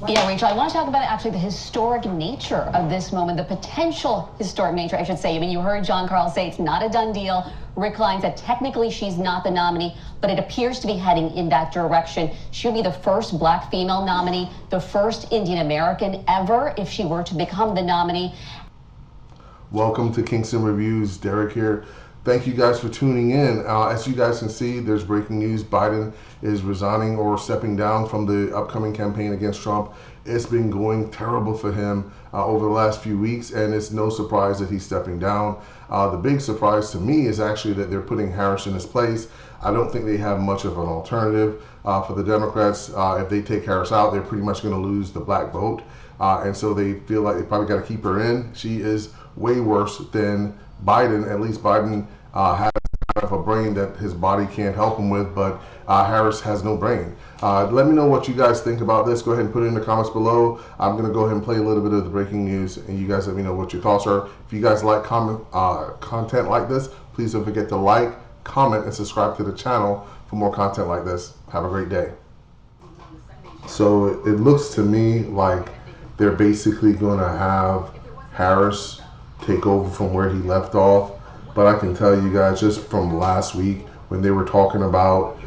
Yeah, Rachel, I want to talk about actually the historic nature of this moment, the potential historic nature, I should say. I mean, you heard John Carl say it's not a done deal. Rick Lyons said technically she's not the nominee, but it appears to be heading in that direction. She'll be the first black female nominee, the first Indian American ever if she were to become the nominee. Welcome to Kingston Reviews. Derek here. Thank you guys for tuning in. As you guys can see, there's breaking news. Biden is resigning or stepping down from the upcoming campaign against Trump. It's been going terrible for him over the last few weeks, and it's no surprise that he's stepping down. The big surprise to me is actually that they're putting Harris in his place. I don't think they have much of an alternative for the Democrats. If they take Harris out, they're pretty much going to lose the black vote. And so they feel like they probably got to keep her in. She is way worse than Biden. At least Biden has kind of a brain that his body can't help him with, but Harris has no brain. Let me know what you guys think about this. Go ahead and put it in the comments below. I'm going to go ahead and play a little bit of the breaking news, and you guys let me know what your thoughts are. If you guys like content like this, please don't forget to like, comment, and subscribe to the channel for more content like this. Have a great day. So it looks to me like they're basically going to have Harris take over from where he left off. But I can tell you guys, just from last week when they were talking about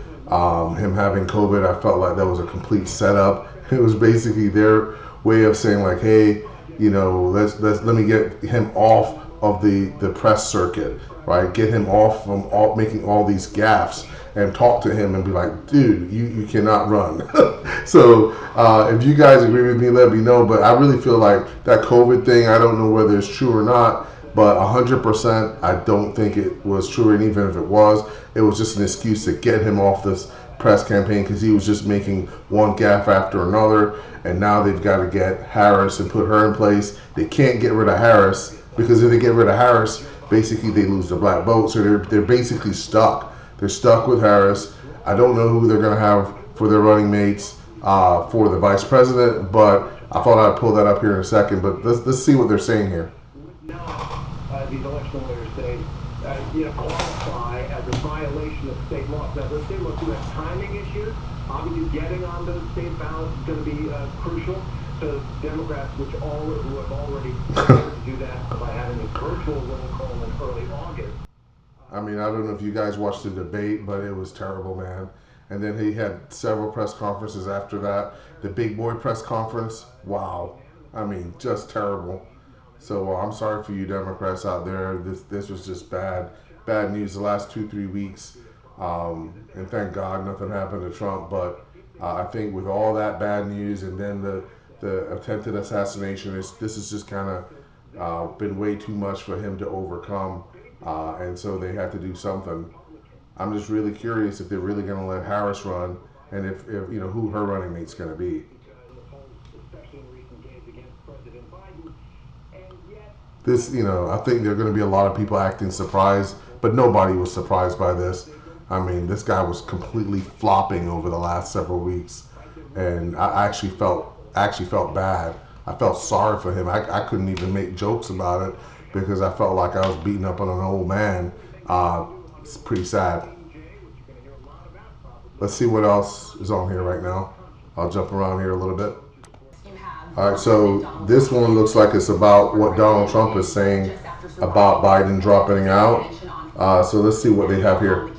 him having COVID, I felt like that was a complete setup. It was basically their way of saying like, hey, you know, let me get him off of the press circuit, right? Get him off from making all these gaffes and talk to him and be like, dude, you cannot run. So if you guys agree with me, let me know. But I really feel like that COVID thing, I don't know whether it's true or not, but 100% I don't think it was true. And even if it was just an excuse to get him off this press campaign because he was just making one gaffe after another. And now they've got to get Harris and put her in place. They can't get rid of Harris because if they get rid of Harris, basically they lose the black vote. So they're basically stuck. They're stuck with Harris. I don't know who they're going to have for their running mates for the vice president, but I thought I'd pull that up here in a second. But let's see what they're saying here. These election lawyers say, qualify as a violation of state laws. Now, the state laws do have timing issues. Obviously, getting on those state ballots is going to be crucial. So Democrats, who have already started to do that by having a virtual roll call in early August. I mean, I don't know if you guys watched the debate, but it was terrible, man. And then he had several press conferences after that. The big boy press conference, wow. I mean, just terrible. So I'm sorry for you Democrats out there. This was just bad news the last 2-3 weeks. And thank God nothing happened to Trump. But I think with all that bad news and then the attempted assassination, this has just kind of been way too much for him to overcome. And so they had to do something. I'm just really curious if they're really going to let Harris run and if you know who her running mate's going to be. This, I think there are going to be a lot of people acting surprised, but nobody was surprised by this. I mean, this guy was completely flopping over the last several weeks, and I actually felt bad. I felt sorry for him. I couldn't even make jokes about it because I felt like I was beating up on an old man. It's pretty sad. Let's see what else is on here right now. I'll jump around here a little bit. All right, so this one looks like it's about what Donald Trump is saying about Biden dropping out. So let's see what they have here.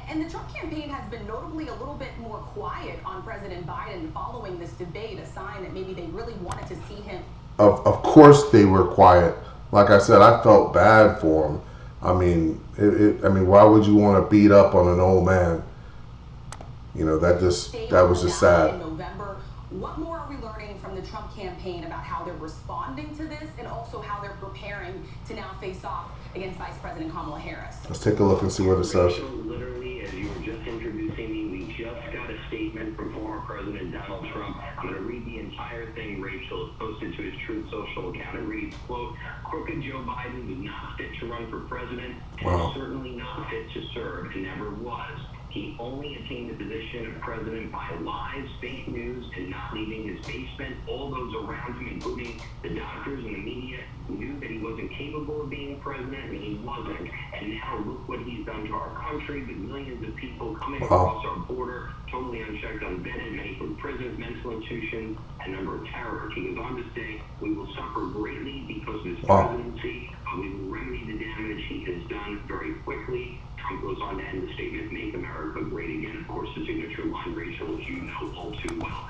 And the Trump campaign has been notably a little bit more quiet on President Biden following this debate, a sign that maybe they really wanted to see him. Of course they were quiet. Like I said, I felt bad for him. I mean, why would you want to beat up on an old man? That was just sad. What more are we learning from the Trump campaign about how they're responding to this and also how they're preparing to now face off against Vice President Kamala Harris? Let's take a look and see what it says. Literally, as you were just introducing me, we just got a statement from former President Donald Trump. I'm going to read the entire thing Rachel has posted to his Truth Social account. It reads, quote, "Crooked Joe Biden was not fit to run for president and certainly not fit to serve and never was. He only attained the position of president by lies, fake news, and not leaving his basement. All those around him, including the doctors and the media, knew that he wasn't capable of being president, and he wasn't. And now look what he's done to our country with millions of people coming across our border, totally unchecked, unvetted, many from prisons, many mental institutions, and number of terrorists. He goes on to say, we will suffer greatly because of his Wow. presidency, but we will remedy the damage he has done very quickly. Trump goes on to end the statement, make America great again. Of course, the signature line, Rachel, as you know all too well.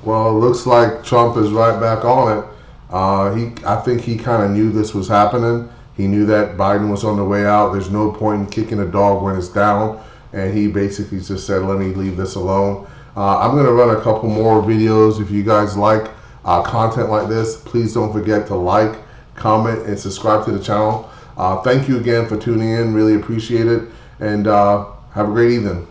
Well, it looks like Trump is right back on it. I think he kind of knew this was happening. He knew that Biden was on the way out. There's no point in kicking a dog when it's down. And he basically just said, let me leave this alone. I'm going to run a couple more videos. If you guys like content like this, please don't forget to like, comment, and subscribe to the channel. Thank you again for tuning in. Really appreciate it. And have a great evening.